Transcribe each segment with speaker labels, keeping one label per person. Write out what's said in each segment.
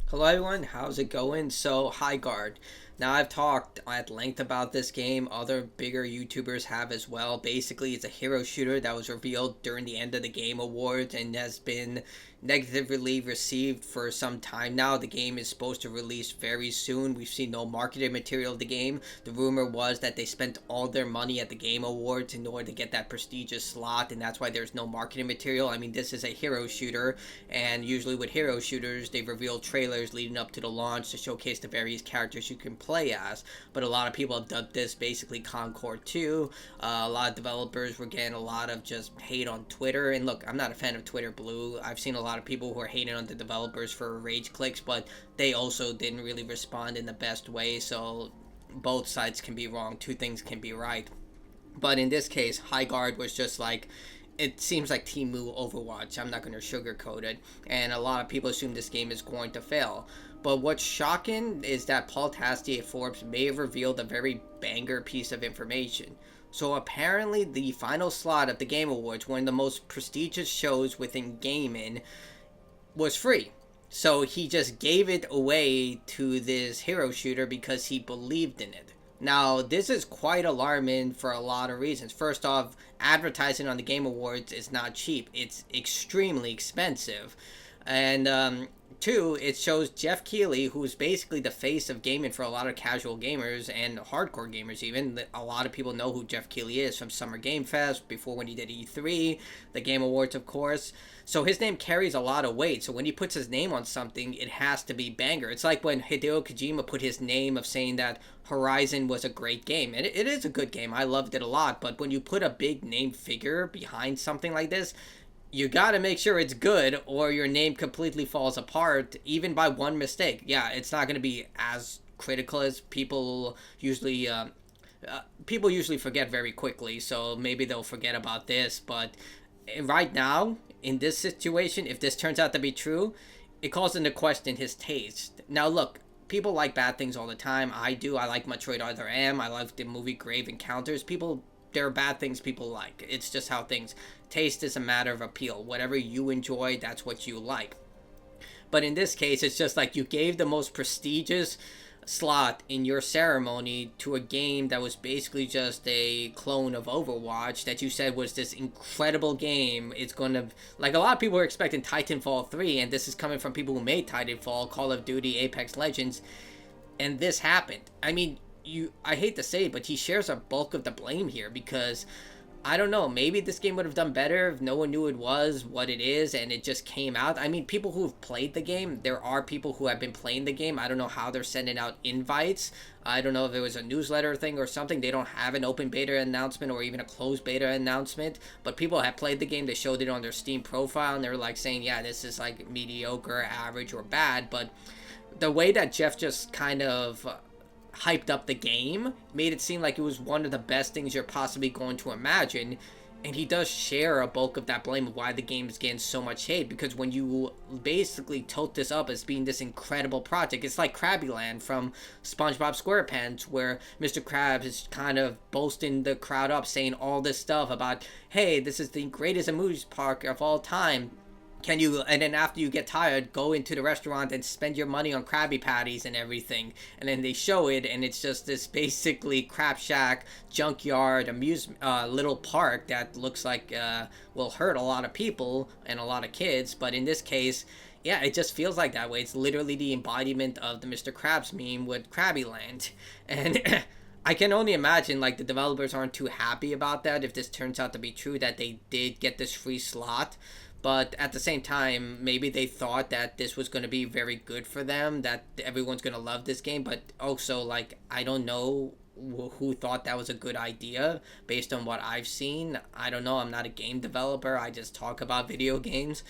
Speaker 1: Hello everyone, how's it going? So, Highguard. Now, I've talked at length about this game. Other bigger YouTubers have as well. Basically, it's a hero shooter that was revealed during the end of the Game Awards and has been negatively received for some time now. The game is supposed to release very soon. We've seen no marketing material of the game. The rumor was that they spent all their money at the Game Awards in order to get that prestigious slot, and that's why there's no marketing material. I mean, this is a hero shooter, and usually with hero shooters, they reveal trailers leading up to the launch to showcase the various characters you can play as. But a lot of people have dubbed this basically Concord 2. A lot of developers were getting a lot of just hate on Twitter. And look, I'm not a fan of Twitter Blue. I've seen a lot of people who are hating on the developers for rage clicks, but they also didn't really respond in the best way. So both sides can be wrong. Two things can be right. But in this case, Highguard was just like, it seems like Teemu Overwatch. I'm not going to sugarcoat it. And a lot of people assume this game is going to fail. But what's shocking is that Paul Tasty at Forbes may have revealed a very banger piece of information. So apparently the final slot of the Game Awards, one of the most prestigious shows within gaming, was free. So he just gave it away to this hero shooter because he believed in it. Now, this is quite alarming for a lot of reasons. First off, advertising on the Game Awards is not cheap. It's extremely expensive. And two, it shows Jeff Keighley, who's basically the face of gaming for a lot of casual gamers and hardcore gamers even. A lot of people know who Jeff Keighley is from Summer Game Fest, before when he did E3, the Game Awards, of course. So his name carries a lot of weight. So when he puts his name on something, it has to be banger. It's like when Hideo Kojima put his name of saying that Horizon was a great game. And it is a good game. I loved it a lot. But when you put a big name figure behind something like this, you gotta make sure it's good or your name completely falls apart, even by one mistake. Yeah, it's not gonna be as critical as people usually forget very quickly, so maybe they'll forget about this. But right now, in this situation, if this turns out to be true, it calls into question his taste. Now, look, people like bad things all the time. I do. I like Metroid Other M. I like the movie Grave Encounters. There are bad things people like. It's just how things. Taste is a matter of appeal. Whatever you enjoy, that's what you like. But in this case, it's just like you gave the most prestigious slot in your ceremony to a game that was basically just a clone of Overwatch that you said was this incredible game. It's going to, like, a lot of people were expecting Titanfall 3, and this is coming from people who made Titanfall, Call of Duty, Apex Legends, and this happened. I mean, I hate to say it, but he shares a bulk of the blame here because I don't know, maybe this game would have done better if no one knew it was what it is and it just came out. I mean, people who've played the game, there are people who have been playing the game. I don't know how they're sending out invites. I don't know if it was a newsletter thing or something. They don't have an open beta announcement or even a closed beta announcement, but people have played the game. They showed it on their Steam profile and they're like saying, yeah, this is like mediocre, average, or bad. But the way that Jeff just kind of hyped up the game, made it seem like it was one of the best things you're possibly going to imagine. And he does share a bulk of that blame of why the game is getting so much hate, because when you basically tote this up as being this incredible project, it's like Krabby Land from SpongeBob SquarePants, where Mr. Krabs is kind of boasting the crowd up, saying all this stuff about, hey, this is the greatest amusement park of all time. And then after you get tired, go into the restaurant and spend your money on Krabby Patties and everything. And then they show it, and it's just this basically crap shack, junkyard, little park that looks like will hurt a lot of people and a lot of kids. But in this case, yeah, it just feels like that way. It's literally the embodiment of the Mr. Krabs meme with Krabby Land. And I can only imagine, like, the developers aren't too happy about that if this turns out to be true, that they did get this free slot. But at the same time, maybe they thought that this was going to be very good for them, that everyone's going to love this game. But also, like, I don't know who thought that was a good idea based on what I've seen. I don't know. I'm not a game developer. I just talk about video games.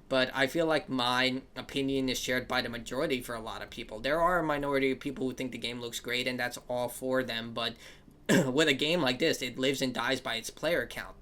Speaker 1: But I feel like my opinion is shared by the majority for a lot of people. There are a minority of people who think the game looks great, and that's all for them. But with a game like this, it lives and dies by its player count.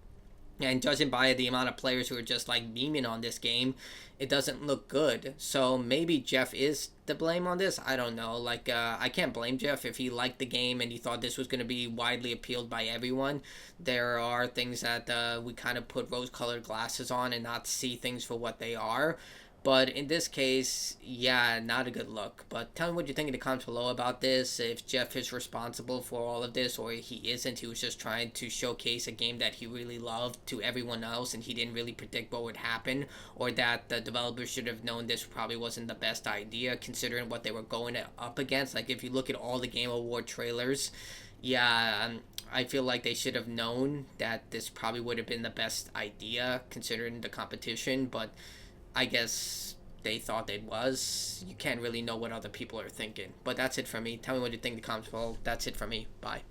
Speaker 1: And judging by the amount of players who are just like memeing on this game, it doesn't look good. So maybe Jeff is to blame on this. I don't know. Like, I can't blame Jeff if he liked the game and he thought this was going to be widely appealed by everyone. There are things that we kind of put rose-colored glasses on and not see things for what they are. But in this case, yeah, not a good look. But tell me what you think in the comments below about this. If Jeff is responsible for all of this, or he isn't. He was just trying to showcase a game that he really loved to everyone else, and he didn't really predict what would happen, or that the developers should have known this probably wasn't the best idea considering what they were going up against. Like if you look at all the Game Award trailers, yeah, I feel like they should have known that this probably would have been the best idea considering the competition, but I guess they thought it was. You can't really know what other people are thinking. But that's it for me. Tell me what you think in the comments below. That's it for me. Bye.